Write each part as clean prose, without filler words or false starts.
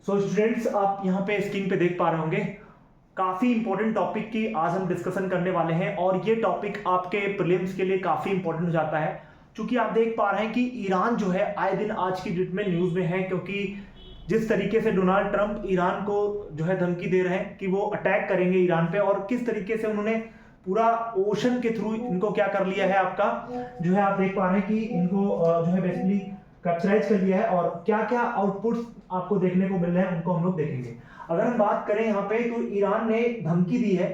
So students, आप यहाँ पे स्क्रीन पे देख पा रहे होंगे काफ़ी इंपॉर्टेंट टॉपिक की आज हम डिस्कशन करने वाले हैं और ये टॉपिक आपके प्रीलिम्स के लिए काफ़ी इंपॉर्टेंट हो जाता है क्योंकि आप देख पा रहे हैं कि ईरान जो है आए दिन आज की डेट में न्यूज़ में है, क्योंकि जिस तरीके से डोनाल्ड ट्रंप ईरान को जो है धमकी दे रहे हैं कि वो अटैक करेंगे ईरान पे, और किस तरीके से उन्होंने पूरा ओशन के थ्रू इनको क्या कर लिया है, आपका जो है आप देख पा रहे हैं कि इनको जो है बेसिकली कैप्चराइज कर लिया है और क्या क्या आउटपुट्स आपको देखने को मिल रहे हैं उनको हम लोग देखेंगे। अगर हम बात करें यहाँ पे तो ईरान ने धमकी दी है।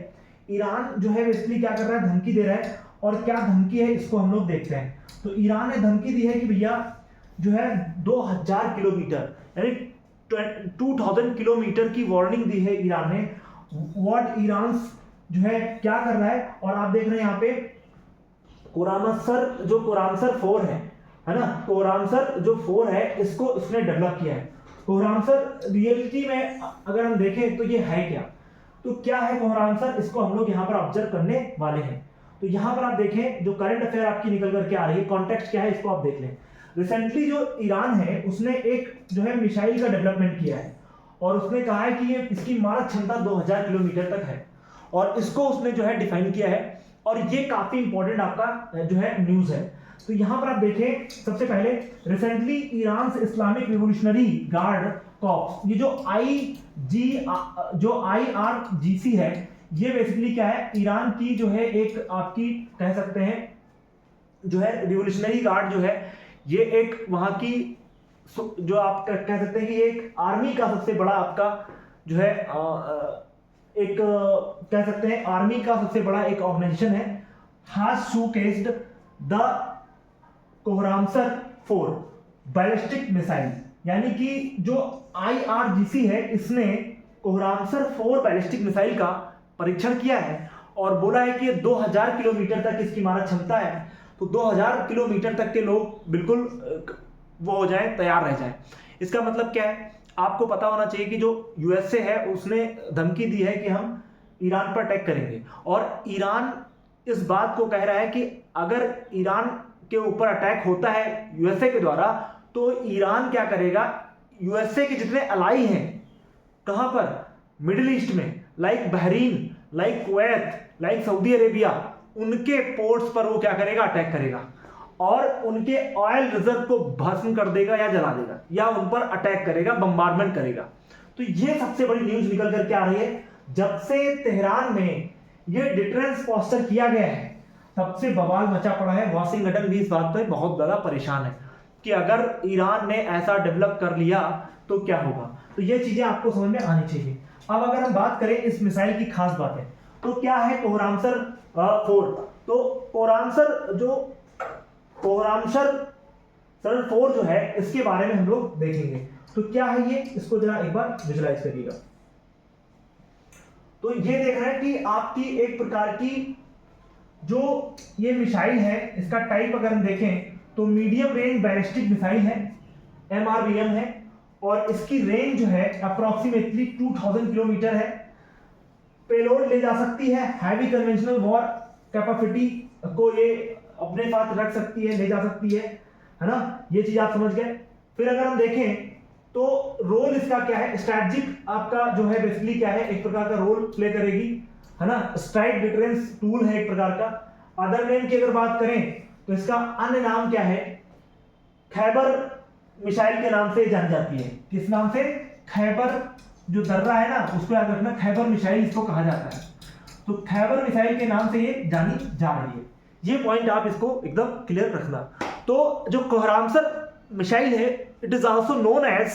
ईरान जो है बेसिकली क्या कर रहा है, धमकी दे रहा है, और क्या धमकी है इसको हम लोग देखते हैं। तो ईरान ने धमकी दी है कि भैया जो है 2000 किलोमीटर यानी 2000 किलोमीटर की वार्निंग दी है ईरान ने। व्हाट ईरान जो है क्या कर रहा है, और आप देख रहे हैं यहाँ पे कोरामसर 4 है ना, कोरामसर जो 4 है इसको उसने डेवलप किया है। कोरामसर रियलिटी में अगर हम देखें तो ये है क्या, तो क्या है कोरामसर, इसको हम लोग यहाँ पर ऑब्जर्व करने वाले हैं। तो यहाँ पर आप देखें जो करंट अफेयर आपकी निकल करके आ रही है, कॉन्टेक्स्ट क्या है इसको आप देख लें। रिसेंटली जो ईरान है उसने एक जो है मिसाइल का डेवलपमेंट किया है और उसने कहा है कि ये इसकी मारक क्षमता 2000 किलोमीटर तक है और इसको उसने जो है डिफाइन किया है, और ये काफी इंपॉर्टेंट आपका जो है न्यूज है। तो यहां पर आप देखें सबसे पहले recently Iran Islamic revolutionary guard corps, ये जो IRGC है, ये बेसिकली क्या है, ईरान की जो है एक आपकी कह सकते हैं जो है रिवोल्यूशनरी गार्ड जो है, ये एक वहां की जो आप कह सकते हैं कि एक आर्मी का सबसे बड़ा आपका जो है एक कह सकते हैं आर्मी का सबसे बड़ा एक ऑर्गेनाइजेशन है, has showcased the Khorramshahr 4 ballistic missile, यानी कि जो IRGC है इसने कोहरामसर 4 बैलिस्टिक मिसाइल का परीक्षण किया है और बोला है कि 2000 किलोमीटर तक इसकी मारक क्षमता है। तो 2000 किलोमीटर तक के लोग बिल्कुल वो हो जाए, तैयार रह जाए। इसका मतलब क्या है, आपको पता होना चाहिए कि जो USA है उसने धमकी दी है कि हम ईरान पर अटैक करेंगे, और ईरान इस बात को कह रहा है कि अगर ईरान के ऊपर अटैक होता है USA के द्वारा तो ईरान क्या करेगा, USA के जितने अलाई हैं कहां पर, मिडिल ईस्ट में, like Bahrain, like Kuwait, like Saudi Arabia, उनके पोर्ट्स पर वो क्या करेगा, अटैक करेगा और उनके ऑयल रिजर्व को भस्म कर देगा या जला देगा या उन पर अटैक करेगा, बम्बार्डमेंट करेगा। तो ये सबसे बड़ी न्यूज निकल करके आ रही है। जब से तेहरान में ये डिटरेंस पोस्टर किया गया है तब से बवाल मचा पड़ा है। वाशिंगटन भी इस बात पर बहुत ज्यादा परेशान है कि अगर ईरान ने ऐसा डेवलप कर लिया तो क्या होगा। तो ये चीजें आपको समझ में आनी चाहिए। अब अगर हम बात करें इस मिसाइल की खास बातें, तो क्या है कोहरामसर 4, तो कोहरामसर 4 जो है इसके बारे में हम लोग देखेंगे। तो क्या है ये, इसको जरा एक बार विजुलाइज करिएगा। तो ये देख रहे हैं कि आपकी एक प्रकार की जो ये मिसाइल है, इसका टाइप अगर हम देखें तो मीडियम रेंज बैलिस्टिक मिसाइल है, MRBM है, और इसकी रेंज जो है अप्रोक्सीमेटली 2000 किलोमीटर है। पेलोड ले जा सकती है, हैवी कन्वेंशनल वॉर कैपेसिटी को ये अपने साथ रख सकती है, ले जा सकती है ना, ये चीज आप समझ गए। फिर अगर हम देखें तो रोल इसका क्या है, स्ट्रैटेजिक आपका जो है बेसिकली क्या है, एक प्रकार का रोल प्ले करेगी, है ना, स्ट्राइक डिटरेंस टूल है एक प्रकार का। अदर नेम की अगर बात करें तो इसका अन्य नाम क्या है, खैबर मिसाइल के नाम से जानी जाती है। किस नाम से, खैबर, जो दर्रा है ना उसको याद रखना, खैबर मिसाइल इसको कहा जाता है। तो खैबर मिसाइल के नाम से ये जानी जा रही है, ये पॉइंट आप इसको एकदम क्लियर रखना। तो जो कोहरामसर मिसाइल है it is also known as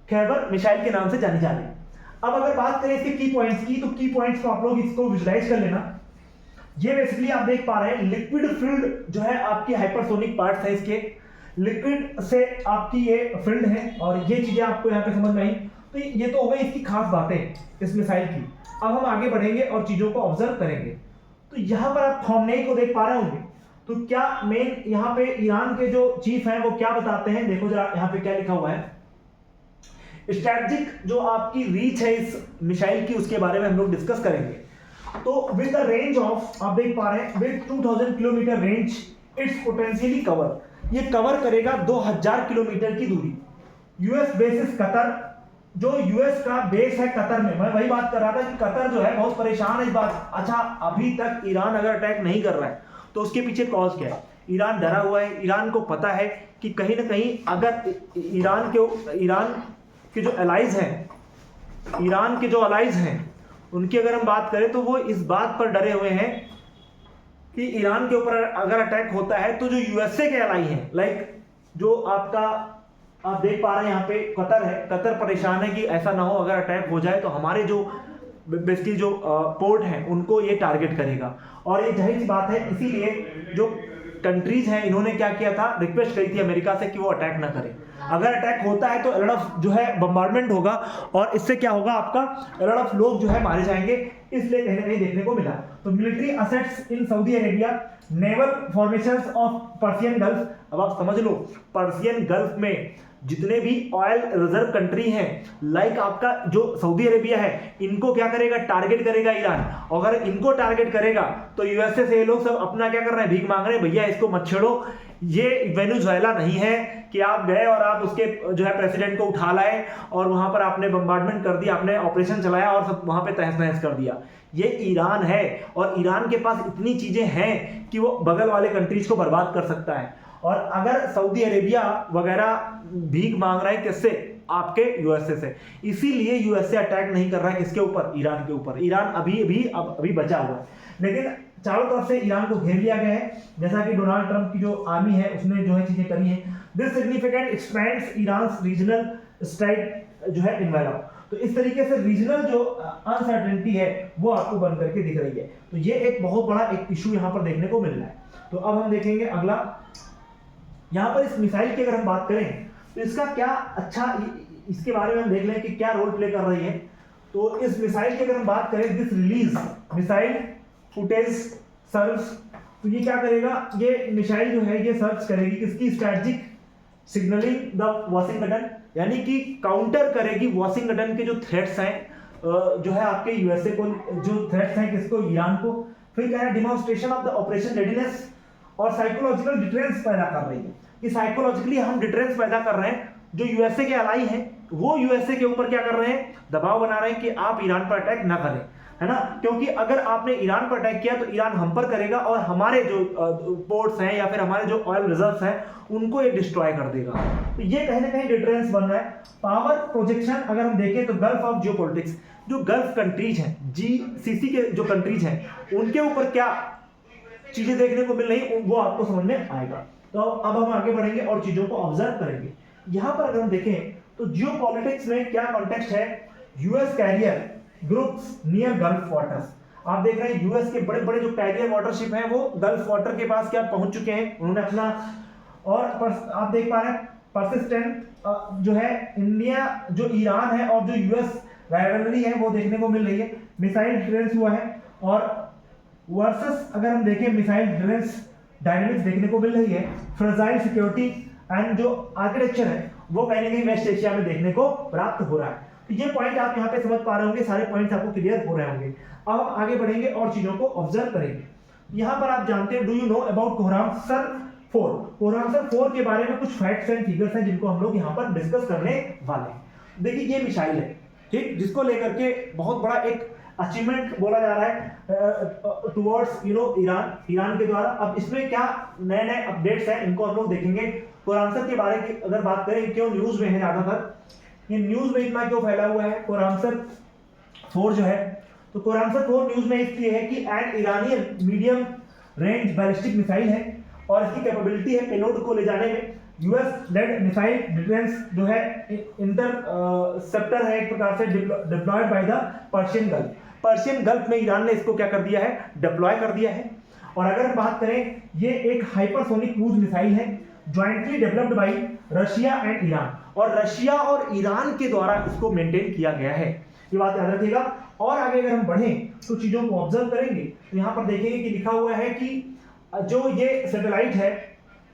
Kheibar missile के नाम से जानी जा रही है। अब अगर बात करें इसके की पॉइंट्स की, तो की पॉइंट्स को आप लोग इसको विजुलाइज कर लेना। ये बेसिकली आप देख पा रहे हैं लिक्विड फील्ड जो है आपकी हाइपरसोनिक पार्ट्स है, इसके लिक्विड से आपकी ये फील्ड है, और ये चीजें आपको यहाँ पे समझ में आई। तो ये तो हो गई इसकी खास बातें इस मिसाइल की। अब हम आगे बढ़ेंगे और चीजों को ऑब्जर्व करेंगे। तो यहाँ पर आप खौमनेई को देख पा रहे होंगे। तो क्या मेन यहाँ पे ईरान के जो चीफ हैं वो क्या बताते हैं, देखो जरा यहाँ पे क्या लिखा हुआ है। स्ट्रैटेजिक जो आपकी रीच है इस मिसाइल की, उसके बारे में हम लोग डिस्कस करेंगे। तो विद द रेंज ऑफ, आप देख पा रहे हैं, with 2000 kilometre range it's potentially cover, ये कवर करेगा 2000 किलोमीटर की दूरी। यूएस बेसिस कतर, जो यूएस का बेस है कतर में, मैं वही बात कर रहा था कि कतर जो है बहुत परेशान है इस बात। अच्छा, अभी तक ईरान अगर अटैक नहीं कर रहा है तो उसके पीछे कॉज क्या है? ईरान डरा हुआ है, ईरान को पता है कि कहीं ना कहीं अगर ईरान के जो अलाइज हैं, ईरान के जो अलाइज हैं उनकी अगर हम बात करें तो वो इस बात पर डरे हुए हैं कि ईरान के ऊपर अगर अटैक होता है तो जो यूएसए के अलाई हैं, लाइक जो आपका आप देख पा रहे हैं यहाँ पे कतर है, कतर परेशान है कि ऐसा ना हो अगर अटैक हो जाए तो हमारे जो बेसिकली जो पोर्ट हैं उनको ये टारगेट करेगा। और ये जाहिर सी बात है, इसीलिए जो कंट्रीज हैं इन्होंने क्या किया था, रिक्वेस्ट करी थी अमेरिका से कि वो अटैक ना करे। अगर अटैक होता है तो अलर्ट ऑफ जो है बम्बार्डमेंट होगा और इससे क्या होगा, आपका अलर्ट ऑफ लोग जो है मारे जाएंगे, इसलिए कहीं ना कहीं देखने को मिला। तो military assets in Saudi Arabia, naval formations of Persian gulf. अब आप समझ लो, पर्शियन गल्फ में जितने भी ऑयल रिजर्व कंट्री हैं, लाइक आपका जो सऊदी अरेबिया है, इनको क्या करेगा, टारगेट करेगा ईरान। अगर इनको टारगेट करेगा तो यूएसए से ये लोग सब अपना क्या कर रहे हैं, भीख मांग रहे हैं, भैया इसको मत छेड़ो। ये वेनेजुएला नहीं है कि आप गए और आप उसके जो है प्रेसिडेंट को उठा लाए और वहां पर आपने बम्बार्डमेंट कर दिया, आपने ऑपरेशन चलाया और सब वहां पे तहस नहस कर दिया। ये ईरान है और ईरान के पास इतनी चीजें हैं कि वो बगल वाले कंट्रीज को बर्बाद कर सकता है। और अगर सऊदी अरेबिया वगैरह भीख मांग रहा है किससे, आपके यूएसए से, इसीलिए यूएसए अटैक नहीं कर रहा है किसके ऊपर, ईरान के ऊपर। ईरान अभी बचा हुआ है, लेकिन चारों तरफ से ईरान को घेर लिया गया है, जैसा कि डोनाल्ड ट्रंप की जो आर्मी है उसने जो है चीजें करी है। This significant expends Iran regional strike जो है इन्वेलप। तो इस तरीके से रीजनल जो अनसर्टेनिटी है वो आपको बन करके दिख रही है। तो ये एक बहुत बड़ा एक इशू यहाँ पर देखने को मिल रहा है। तो अब हम देखेंगे अगला, यहाँ पर इस मिसाइल की अगर हम बात करें तो इसका क्या अच्छा, इसके बारे में हम देख लें कि क्या रोल प्ले कर रही है। तो इस मिसाइल की अगर हम बात करें, this release missile footage serves, तो ये क्या करेगा, ये मिसाइल जो है ये सर्व्स करेगी किसकी, स्ट्रेटजिक सिग्नलिंग द वाशिंगटन, यानी कि काउंटर करेगी वाशिंगटन के जो थ्रेट्स हैं, जो है आपके यूएसए को जो थ्रेट्स हैं किसको, ईरान को। फिर क्या है, demonstration of the operation readiness और साइकोलॉजिकल डिटरेंस पैदा कर रही है कि साइकोलॉजिकली हम डिटरेंस पैदा कर रहे हैं। जो यूएसए के अलाई हैं वो यूएसए के ऊपर क्या कर रहे हैं, दबाव बना रहे हैं कि आप ईरान पर अटैक ना करें, है ना, क्योंकि अगर आपने ईरान पर अटैक किया तो ईरान हम पर करेगा और हमारे जो पोर्ट्स हैं या फिर हमारे जो ऑयल रिजर्व्स हैं उनको ये डिस्ट्रॉय कर देगा। तो ये कहीं ना कहीं डिटरेंस बन रहा है। पावर प्रोजेक्शन अगर हम देखें तो गल्फ ऑफ जियोपॉलिटिक्स, जो गल्फ कंट्रीज हैं, जीसीसी के जो कंट्रीज हैं उनके ऊपर क्या चीजें देखने को मिल रही वो आपको समझ में आएगा। तो अब हम आगे बढ़ेंगे और चीजों को ऑब्जर्व करेंगे। यहां पर अगर हम देखें तो जियोपॉलिटिक्स में क्या कॉन्टेक्स्ट है, US carrier groups near Gulf waters. आप देख रहे हैं यूएस के बड़े बड़े जो कैरियर वाटरशिप हैं वो गल्फ वाटर के पास क्या पहुंच चुके हैं, उन्होंने अपना, और आप देख पा रहे हैं परसिस्टेंट जो है इंडिया, जो ईरान है और जो यूएस राइवलरी है वो देखने को मिल रही है। मिसाइल डिफरेंस हुआ है और वर्सेस अगर हम देखें मिसाइल डिफरेंस डायनेमिक्स देखने को मिल रही है। फ्रेजाइल सिक्योरिटी एंड जो आर्किटेक्चर है वो कहीं ना कहीं वेस्ट एशिया में देखने को प्राप्त हो रहा है। तो ये पॉइंट आप यहाँ पे समझ पा रहे होंगे, सारे पॉइंट्स आपको क्लियर हो रहे होंगे। अब हम आगे बढ़ेंगे और चीजों को ऑब्जर्व करेंगे। यहाँ पर आप जानते हैं, डू यू नो अबाउट कोहरामसर 4? कोहरामसर 4 के बारे में कुछ फैक्ट्स एंड फिगर्स हैं जिनको हम लोग यहाँ पर डिस्कस करने वाले हैं। देखिए ये मिसाइल है, ठीक, जिसको लेकर के बहुत बड़ा एक अचीवमेंट बोला जा रहा है टुवर्ड्स ईरान के द्वारा। अब इसमें क्या नए नए अपडेट्स हैं इनको हम लोग देखेंगे। कोहरामसर के बारे की अगर बात करें, क्यों न्यूज में है ज्यादातर, ये न्यूज में इतना क्यों फैला हुआ है कोहरामसर 4 जो है, तो कोहरामसर 4 न्यूज में इसलिए है कि N Iranian medium range ballistic missile है और इसकी कैपेबिलिटी है पेलोड को ले जाने में। यूएस लेड मिसाइल डिफेंस जो है इंटरसेप्टर है एक प्रकार से deployed by the Persian Gulf. Persian Gulf में ईरान ने इसको क्या कर दिया है, डिप्लॉय कर दिया है। और अगर हम बात करें, ये एक हाइपरसोनिक क्रूज मिसाइल है jointly developed by Russia and Iran, और रशिया और ईरान के द्वारा इसको मेंटेन किया गया है, ये बात याद रखिएगा। और आगे अगर हम बढ़ें तो चीजों को ऑब्जर्व करेंगे तो यहाँ पर देखेंगे कि लिखा हुआ है कि जो ये सैटेलाइट है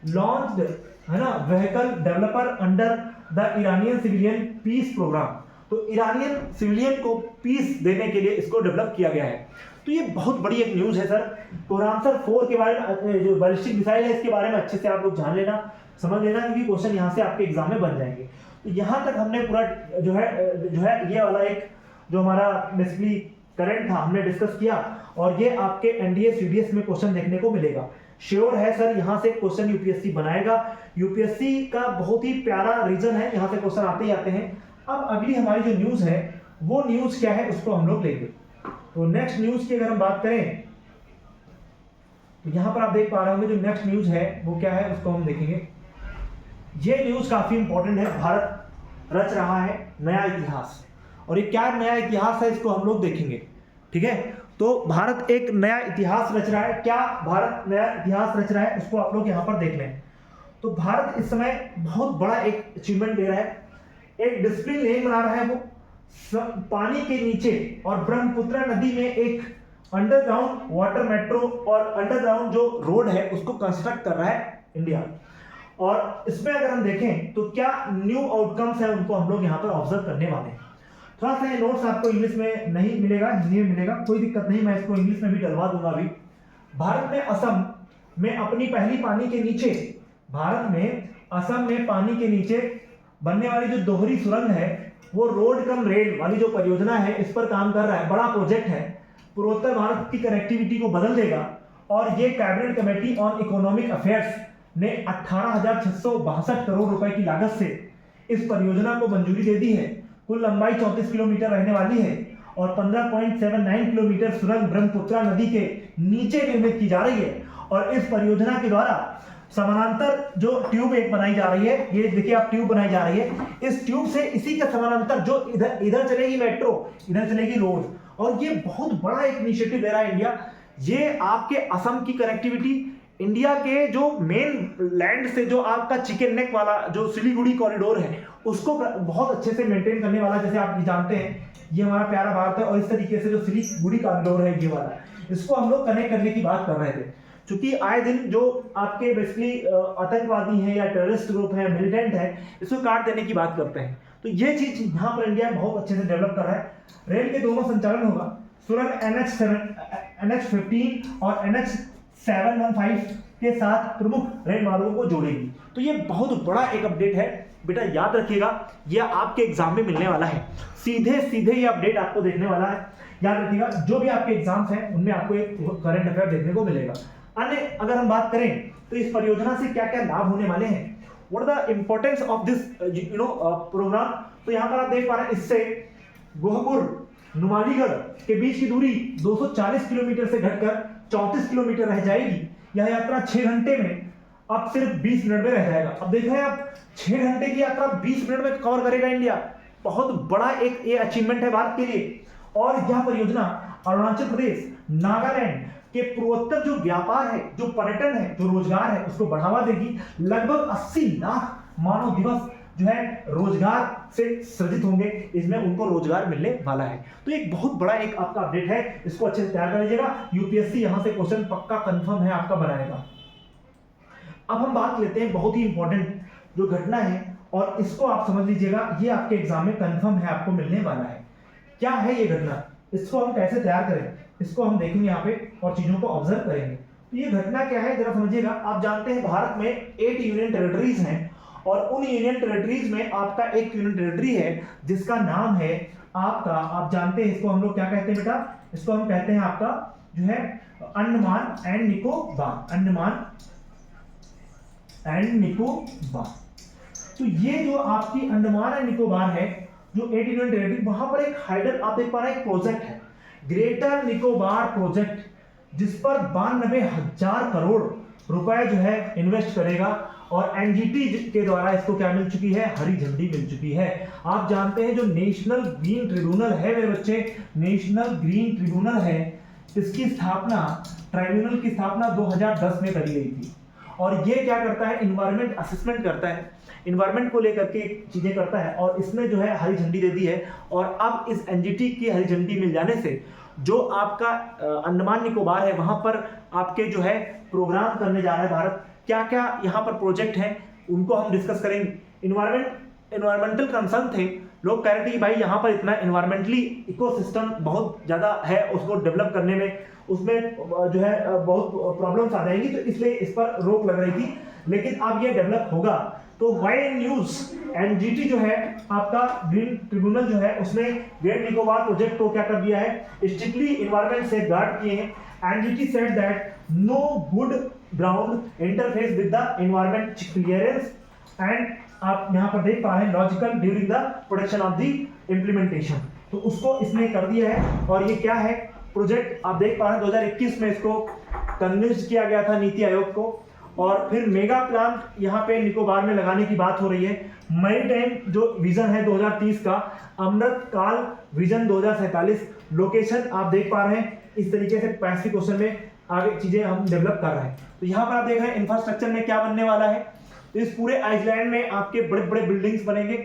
लॉन्च्ड, है ना, vehicle developer under the Iranian civilian peace program. तो ईरानियन सिविलियन को पीस देने के लिए इसको डेवलप किया गया है। तो ये बहुत बड़ी एक न्यूज है सर। कोहरामसर 4 के बारे में, जो बैलिस्टिक मिसाइल है, इसके बारे में अच्छे से आप लोग जान लेना, समझ लेना, क्योंकि क्वेश्चन यहाँ से आपके एग्जाम में बन जाएंगे। तो यहाँ तक हमने पूरा जो है ये वाला एक जो हमारा बेसिकली करंट था हमने डिस्कस किया, और ये आपके एनडीए सीडीएस में क्वेश्चन देखने को मिलेगा। श्योर है सर यहाँ से क्वेश्चन यूपीएससी बनाएगा, यूपीएससी का बहुत ही प्यारा रीजन है, यहाँ से क्वेश्चन आते ही आते हैं। अब अगली हमारी जो न्यूज है वो न्यूज क्या है उसको हम लोग लेंगे। तो नेक्स्ट न्यूज की अगर हम बात करें तो यहाँ पर आप देख पा रहे होंगे जो नेक्स्ट न्यूज है वो क्या है उसको हम देखेंगे। ये न्यूज काफी इंपॉर्टेंट है, भारत रच रहा है नया इतिहास, और ये क्या नया इतिहास है इसको हम लोग देखेंगे, ठीक है। तो भारत एक नया इतिहास रच रहा है, क्या भारत नया इतिहास रच रहा है उसको आप लोग यहाँ पर देख लें। तो भारत इस समय बहुत बड़ा एक अचीवमेंट ले रहा है, एक डिसिप्लिन लेन बना रहा है वो पानी के नीचे, और ब्रह्मपुत्र नदी में एक अंडरग्राउंड वाटर मेट्रो और अंडरग्राउंड जो रोड है उसको कंस्ट्रक्ट कर रहा है इंडिया। और इसमें अगर हम देखें तो क्या न्यू आउटकम्स है उनको हम लोग यहाँ पर ऑब्जर्व करने वाले हैं। थोड़ा सा ये नोट्स आपको इंग्लिश में नहीं मिलेगा, हिंदी में मिलेगा, कोई दिक्कत नहीं, मैं इसको इंग्लिश में भी डलवा दूंगा अभी। भारत में असम में अपनी पहली पानी के नीचे, भारत में असम में पानी के नीचे बनने वाली जो दोहरी सुरंग है वो रोड कम रेल वाली जो परियोजना है इस पर काम कर रहा है, बड़ा प्रोजेक्ट है, पूर्वोत्तर भारत की कनेक्टिविटी को बदल देगा। और ये cabinet committee on economic affairs ने 18,662 करोड़ रुपए की लागत से इस परियोजना को मंजूरी दे दी है। कुल लंबाई 34 किलोमीटर रहने वाली है और 15.79 किलोमीटर सुरंग ब्रह्मपुत्र नदी के नीचे निर्मित की जा रही है। और इस परियोजना के द्वारा समानांतर जो ट्यूब एक बनाई जा रही है, ये देखिए आप ट्यूब बनाई जा रही है, इस ट्यूब से इसी के समानांतर जो इधर चलेगी मेट्रो, इधर चलेगी रोड, और ये बहुत बड़ा एक इनिशिएटिव ले रहा है इंडिया। ये आपके असम की कनेक्टिविटी इंडिया के जो मेन लैंड से जो आपका चिकन नेक वाला जो सिलीगुड़ी कॉरिडोर है उसको बहुत अच्छे से मेंटेन करने वाला, जैसे आप जानते हैं ये हमारा प्यारा भारत है, और इस तरीके से जो सिलीगुड़ी कॉरिडोर है ये वाला, इसको हम लोग कनेक्ट करने की बात कर रहे थे। क्योंकि आए दिन जो आपके बेसिकली आतंकवादी हैं या टेररिस्ट ग्रुप हैं, मिलिटेंट हैं, इसको काट देने की बात करते हैं। तो ये चीज यहाँ पर इंडिया बहुत अच्छे से डेवलप कर रहा है। रेल के दोनों संचालन होगा, सुरंग NH15 और NH715 के साथ प्रमुख रेल मार्गों को जोड़ेगी। तो ये बहुत बड़ा एक अपडेट है बेटा, याद रखिएगा, ये आपके एग्जाम में मिलने वाला है, सीधे सीधे ये अपडेट आपको देखने वाला है। याद रखिएगा जो भी आपके एग्जाम्स हैं उनमें आपको एक करंट अफेयर देखने को मिलेगा। अन्य अगर हम बात करें तो इस परियोजना से क्या क्या लाभ होने वाले हैं, what the importance of this program. तो यहाँ पर आप देख पा रहे हैं इससे गोहपुर नुमालीगढ़ के बीच की दूरी 240 किलोमीटर से घटकर 34 किलोमीटर रह जाएगी। यह यात्रा 6 घंटे में अब सिर्फ 20 मिनट में रह जाएगा। अब देख रहे हैं आप 6 घंटे की यात्रा 20 मिनट में कवर करेगा इंडिया, बहुत बड़ा एक ये अचीवमेंट है भारत के लिए। और यह परियोजना अरुणाचल प्रदेश, नागालैंड के पूर्वोत्तर जो व्यापार है, जो पर्यटन है, जो रोजगार है उसको बढ़ावा देगी। लगभग 80 लाख मानव दिवस जो है रोजगार से सृजित होंगे, इसमें उनको रोजगार मिलने वाला है। तो एक बहुत बड़ा एक आपका अपडेट है, इसको अच्छे से तैयार कर लीजिएगा, यूपीएससी यहां से क्वेश्चन पक्का कंफर्म है आपका बनाएगा। अब हम बात लेते हैं बहुत ही इंपॉर्टेंट जो घटना है, और इसको आप समझ लीजिएगा, ये आपके एग्जाम में कंफर्म है, आपको मिलने वाला है। क्या है ये घटना, इसको हम कैसे तैयार करें, इसको हम देखेंगे यहाँ पे और चीजों को ऑब्जर्व करेंगे। तो ये घटना क्या है जरा समझिएगा। आप जानते हैं भारत में 8 यूनियन टेरिटरीज हैं, और उन यूनियन टेरिटरीज में आपका एक यूनियन टेरिटरी है जिसका नाम है आपका, आप जानते हैं इसको हम लोग क्या कहते हैं बेटा, इसको हम कहते हैं आपका जो है अंडमान एंड निकोबार, अंडमान एंड निकोबार। तो ये जो आपकी अंडमान एंड निकोबार है, जो 8 यूनियन टेरिटरी, वहां पर एक हाइडल आप देख पा रहे हैं, एक प्रोजेक्ट है ग्रेटर निकोबार प्रोजेक्ट, जिस पर 92,000 करोड़ रुपए जो है इन्वेस्ट करेगा, और एनजीटी के द्वारा इसको क्या मिल चुकी है, हरी झंडी मिल चुकी है। आप जानते हैं जो नेशनल ग्रीन ट्रिब्यूनल है मेरे बच्चे, नेशनल ग्रीन ट्रिब्यूनल है, इसकी स्थापना, ट्राइब्यूनल की स्थापना 2010 में करी गई थी। और ये क्या करता है, इन्वायरमेंट असेसमेंट करता है, इन्वायरमेंट को लेकर के चीजें करता है, और इसने जो है हरी झंडी दे दी है। और अब इस एनजीटी की हरी झंडी मिल जाने से जो आपका अंडमान निकोबार है वहां पर आपके जो है प्रोग्राम करने जा रहा है भारत। क्या क्या यहाँ पर प्रोजेक्ट हैं उनको हम डिस्कस करेंगे। इन्वायरमेंटल कंसर्न थे, लोग कह रहे थे कि भाई यहाँ पर इतना इन्वायरमेंटली इकोसिस्टम बहुत ज़्यादा है, उसको डेवलप करने में उसमें जो है बहुत प्रॉब्लम्स आ जाएंगी, तो इसलिए इस पर रोक लग रही थी। लेकिन अब ये डेवलप होगा, तो व्हाई न्यूज एनजीटी जो है आपका ग्रीन ट्रिब्यूनल जो है उसने ग्रेट निकोबार प्रोजेक्ट को क्या कर दिया है, स्ट्रिक्टली इन्वायरमेंट से गार्ड किए हैं। NGT said that no good ground interface with the environment clearance and आप यहाँ पर देख पा रहे हैं logical during the production of the implementation, तो उसको इसने कर दिया है। और ये क्या है प्रोजेक्ट आप देख पा रहे हैं 2021 में इसको कन्विंस किया गया था नीति आयोग को, और फिर मेगा प्लांट यहाँ पे निकोबार में लगाने की बात हो रही है। मैरीटाइम जो विजन है 2030 का, अमृत काल विजन 2047, लोकेशन आप देख पा रहे हैं इस तरीके से पैसिफिक ओशन में आगे चीजें हम डेवलप कर रहे हैं। तो यहाँ पर आप देख रहे हैं इंफ्रास्ट्रक्चर में क्या बनने वाला है, तो इस पूरे आइसलैंड में आपके बड़े बड़े बिल्डिंग्स बनेंगे,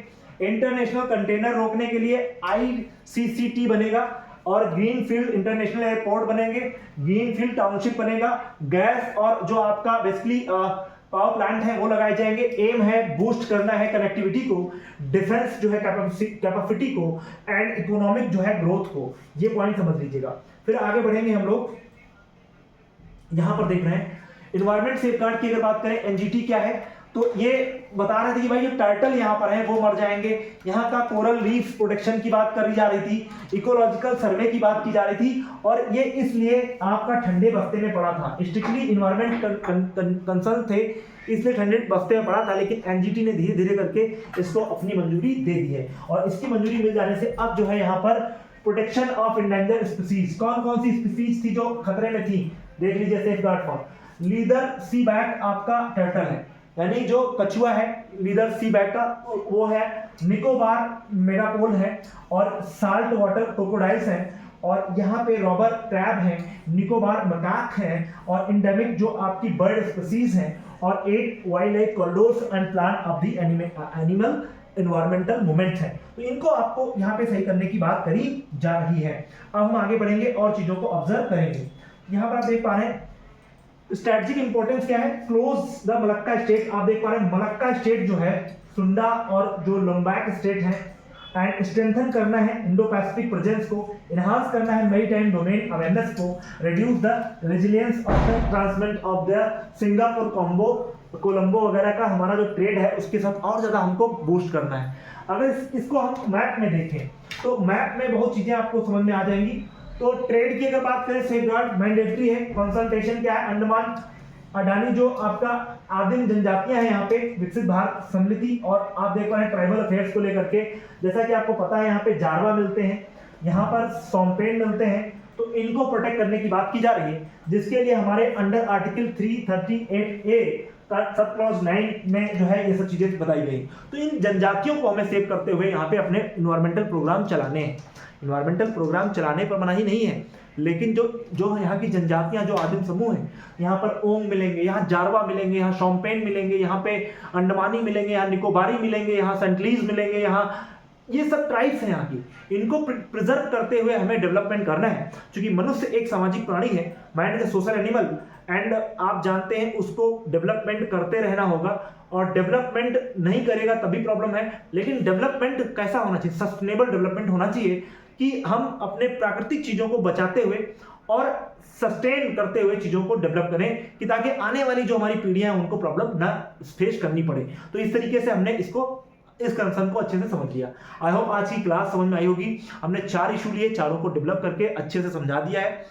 इंटरनेशनल कंटेनर रोकने के लिए ICCT बनेगा, और ग्रीनफील्ड इंटरनेशनल एयरपोर्ट बनेंगे, ग्रीनफील्ड टाउनशिप बनेगा, गैस और जो आपका बेसिकली पावर प्लांट है वो लगाए जाएंगे। एम है बूस्ट करना है कनेक्टिविटी को, डिफेंस जो है कैपेसिटी को, एंड इकोनॉमिक जो है ग्रोथ को। ये पॉइंट समझ लीजिएगा। फिर आगे बढ़ेंगे हम लोग, यहां पर देख रहे हैं एनवायरमेंट सेफगार्ड की अगर बात करें, एनजीटी क्या है, तो ये बता रहे थे कि भाई जो टर्टल यहाँ पर है वो मर जाएंगे, यहाँ का कोरल रीफ प्रोटेक्शन की बात करी जा रही थी, इकोलॉजिकल सर्वे की बात की जा रही थी, और ये इसलिए आपका ठंडे बस्ते में पड़ा था, स्ट्रिक्टली इन्वायरमेंट कंसर्न थे इसलिए ठंडे बस्ते में पड़ा था। लेकिन एनजीटी ने धीरे धीरे करके इसको अपनी मंजूरी दे दी है, और इसकी मंजूरी मिल जाने से अब जो है यहाँ पर प्रोटेक्शन ऑफ इंडेंजर स्पीसीज, कौन कौन सी स्पीसीज थी जो खतरे में थी, देख लीजिए। Safeguard for leather sea back आपका टर्टल है, यानी जो कछुआ है लीदर सी बैक का वो है, निकोबार मेगापोल है, और साल्ट वाटर क्रोकोडाइल्स है, और यहाँ पे रॉबर क्रैब है, निकोबार मकाक है, और इंडेमिक जो आपकी बर्ड स्पीसीज है, और 8 wild life corridors and plan of the animal environmental movement है। तो इनको आपको यहाँ पे सही करने की बात करी जा रही है। अब हम आगे बढ़ेंगे और चीजों को ऑब्जर्व करेंगे। यहाँ पर आप देख पा रहे हैं स्ट्रेटेजिक इंपॉर्टेंस क्या है, क्लोज द मलक्का स्टेट। आप देख पा रहे हैं मलक्का स्टेट जो है सुंडा और जो लंबाक स्टेट है, एंड स्ट्रेंथन करना है इंडो पैसिफिक प्रेजेंस को, इनहांस करना है मैरीटाइम डोमेन अवेयरनेस को, reduce the resilience of the transmit of the Singapore Colombo वगैरह का हमारा जो ट्रेड है उसके साथ और ज्यादा हमको बूस्ट करना है। अगर इसको हम मैप में देखें तो मैप में बहुत चीजें आपको समझ में आ जाएंगी। तो ट्रेड की अगर बात करें सेफगार्ड मैंडेटरी है, कंसल्टेशन क्या है, अंडमान अडानी जो आपका आदिम जनजातियां हैं यहाँ पे विकसित भारत सम्मिलित, और आप देख पा रहे हैं ट्राइबल अफेयर्स को लेकर के, जैसा कि आपको पता है यहाँ पे जारवा मिलते हैं, यहाँ पर सोमपेन मिलते हैं, तो इनको प्रोटेक्ट करने की बात की जा रही है, जिसके लिए हमारे अंडर आर्टिकल 338A का सब क्लॉज 9 में जो है ये सब चीजें बताई गई। तो इन जनजातियों को हमें सेव करते हुए यहाँ पे अपने इन्वायरमेंटल प्रोग्राम चलाने हैं। इन्वायरमेंटल प्रोग्राम चलाने पर मनाही नहीं है, लेकिन जो यहाँ की जनजातियां जो आदिम समूह हैं, यहाँ पर ओंग मिलेंगे, यहाँ जारवा मिलेंगे, यहाँ शोम्पेन मिलेंगे, यहाँ पे अंडमानी मिलेंगे, यहाँ निकोबारी मिलेंगे, यहाँ सेंटलीज मिलेंगे, यहाँ ये सब ट्राइब्स हैं यहाँ की, इनको प्रिजर्व करते हुए हमें डेवलपमेंट करना है। क्योंकि मनुष्य एक सामाजिक प्राणी है, mind is a social animal, and आप जानते हैं उसको डेवलपमेंट करते रहना होगा, और डेवलपमेंट नहीं करेगा तभी प्रॉब्लम है। लेकिन डेवलपमेंट कैसा होना चाहिए, सस्टेनेबल डेवलपमेंट होना चाहिए, कि हम अपने प्राकृतिक चीजों को बचाते हुए और सस्टेन करते हुए चीजों को डेवलप करें, कि ताकि आने वाली जो हमारी पीढ़ियां हैं उनको प्रॉब्लम ना फेस करनी पड़े। तो इस तरीके से हमने इस कंसर्न को अच्छे से समझ लिया। आई होप आज की क्लास समझ में आई होगी। हमने 4 इशू लिए, चारों को डेवलप करके अच्छे से समझा दिया है।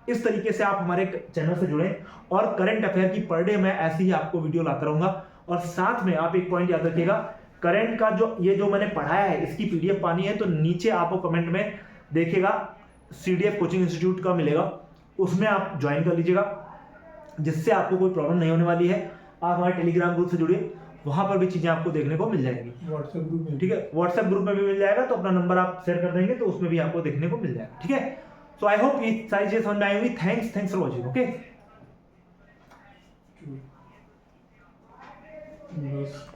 इस तरीके से आप हमारे चैनल से जुड़े, और करंट अफेयर की पर डे मैं ऐसे ही आपको वीडियो लाता रहूंगा। और साथ में आप एक पॉइंट याद रखिएगा, करंट का जो मैंने पढ़ाया है इसकी PDF पानी है तो नीचे आपको कमेंट में देखिएगा CDF कोचिंग इंस्टीट्यूट का मिलेगा, उसमें आप ज्वाइन कर लीजिएगा, जिससे आपको कोई प्रॉब्लम नहीं होने वाली है। आप हमारे टेलीग्राम ग्रुप से जुड़िए, वहां पर भी चीजें आपको देखने को मिल जाएंगी। व्हाट्सएप ग्रुप में, ठीक है, व्हाट्सएप ग्रुप में भी मिल जाएगा, तो अपना नंबर आप शेयर कर देंगे तो उसमें भी आपको देखने को मिल जाएगा। ठीक है, सो आई होप ये सारी चीजें समझ में आई होंगी। Thanks for watching. ओके, बस